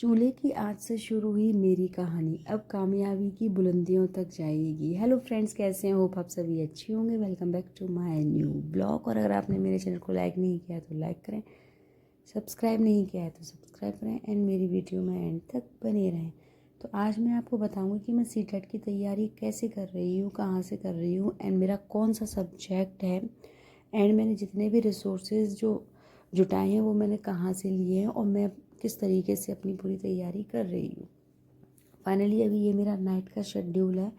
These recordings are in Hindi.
चूल्हे की आँच से शुरू हुई मेरी कहानी अब कामयाबी की बुलंदियों तक जाएगी। हेलो फ्रेंड्स, कैसे हैं? होप आप सभी अच्छे होंगे। Welcome back to my new blog. और अगर आपने मेरे चैनल को लाइक नहीं किया तो लाइक करें, सब्सक्राइब नहीं किया है तो सब्सक्राइब करें एंड मेरी वीडियो में एंड तक बने रहें। तो आज मैं आपको बताऊंगी कि मैं सीटेट की तैयारी कैसे कर रही हूँ, कहाँ से कर रही हूँ एंड मेरा कौन सा सब्जेक्ट है एंड मैंने जितने भी रिसोर्सेज जो जुटाए हैं वो मैंने कहाँ से लिए हैं और मैं किस तरीके से अपनी पूरी तैयारी कर रही हूँ। फाइनली अभी ये मेरा नाइट का शेड्यूल है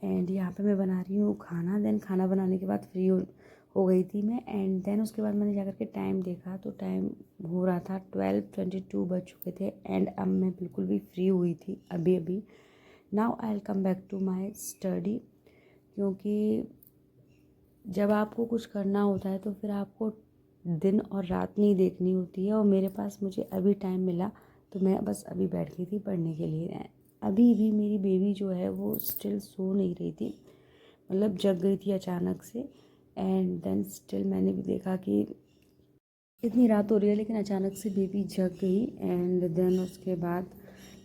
एंड यहाँ पे मैं बना रही हूँ खाना। देन खाना बनाने के बाद फ्री हो गई थी मैं एंड देन उसके बाद मैंने जाकर के टाइम देखा तो टाइम हो रहा था 12:22 बज चुके थे एंड अब मैं बिल्कुल भी फ्री हुई थी अभी अभी। Now I will come back to my study, क्योंकि जब आपको कुछ करना होता है तो फिर आपको दिन और रात नहीं देखनी होती है। और मेरे पास मुझे अभी टाइम मिला तो मैं बस अभी बैठ गई थी पढ़ने के लिए। अभी भी मेरी बेबी जो है वो स्टिल सो नहीं रही थी, मतलब जग गई थी अचानक से एंड देन स्टिल मैंने भी देखा कि इतनी रात हो रही है लेकिन अचानक से बेबी जग गई एंड देन उसके बाद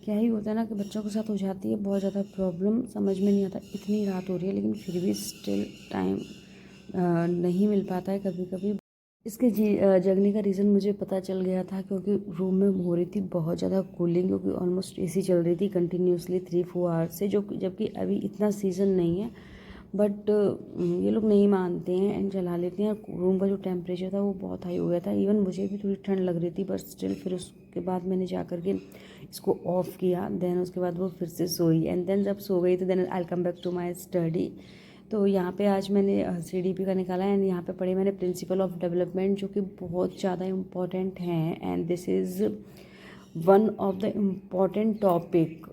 क्या ही होता है ना कि बच्चों के साथ हो जाती है बहुत ज़्यादा प्रॉब्लम, समझ में नहीं आता इतनी रात हो रही है लेकिन फिर भी स्टिल टाइम नहीं मिल पाता है कभी कभी। इसके जगने का रीज़न मुझे पता चल गया था क्योंकि रूम में हो रही थी बहुत ज़्यादा कूलिंग, क्योंकि ऑलमोस्ट एसी चल रही थी कंटिन्यूसली 3-4 आवर्स से, जो जबकि अभी इतना सीज़न नहीं है। बट ये लोग नहीं मानते हैं एंड चला लेते हैं। रूम का जो टेम्परेचर था वो बहुत हाई हो गया था, इवन मुझे भी थोड़ी ठंड लग रही थी बट स्टिल फिर उसके बाद मैंने जा कर के इसको ऑफ़ किया। देन उसके बाद वो फिर से सोई एंड देन जब सो गई तो then I come back to my study. तो यहाँ पे आज मैंने CDP का निकाला एंड यहाँ पे पढ़ी मैंने प्रिंसिपल ऑफ डेवलपमेंट, जो कि बहुत ज़्यादा इम्पॉर्टेंट है and this is one of the important topic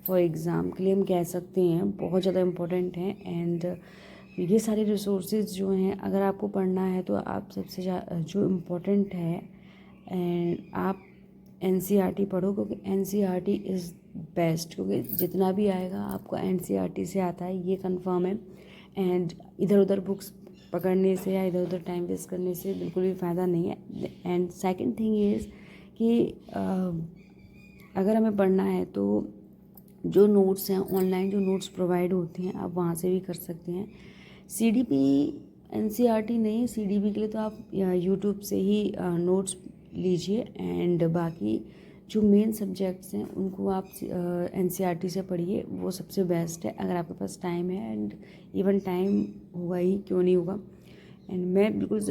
for exam के लिए हम कह सकते हैं, बहुत ज़्यादा इम्पॉर्टेंट है। एंड ये सारे रिसोर्सेज जो हैं अगर आपको पढ़ना है तो आप सबसे जो इम्पोर्टेंट है एंड आप NCERT पढ़ो, क्योंकि NCERT इज़ बेस्ट, क्योंकि जितना भी आएगा आपको NCERT से आता है, ये कंफर्म है। एंड इधर उधर बुक्स पकड़ने से या इधर उधर टाइम वेस्ट करने से बिल्कुल भी फ़ायदा नहीं है। एंड सेकंड थिंग इज़ कि अगर हमें पढ़ना है तो जो नोट्स हैं ऑनलाइन, जो नोट्स प्रोवाइड होती हैं आप वहाँ से भी कर सकते हैं। CDP NCERT नहीं, CDP के लिए तो आप यूट्यूब से ही नोट्स लीजिए एंड बाकी जो मेन सब्जेक्ट्स हैं उनको आप NCERT से पढ़िए, वो सबसे बेस्ट है अगर आपके पास टाइम है। एंड इवन टाइम होगा ही, क्यों नहीं होगा। एंड मैं बिल्कुल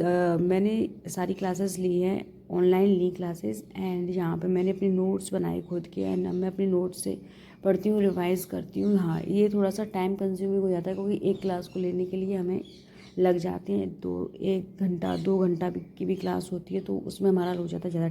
मैंने सारी क्लासेस ली हैं, ऑनलाइन ली क्लासेस एंड यहाँ पे मैंने अपने नोट्स बनाए खुद के एंड अब मैं अपने नोट्स से पढ़ती हूँ, रिवाइज़ करती हूँ। हाँ, ये थोड़ा सा टाइम कंज्यूमिंग हो जाता है क्योंकि एक क्लास को लेने के लिए हमें लग जाते हैं 1 घंटा 2 घंटा की भी क्लास होती है तो उसमें हमारा हो जाता है ज़्यादा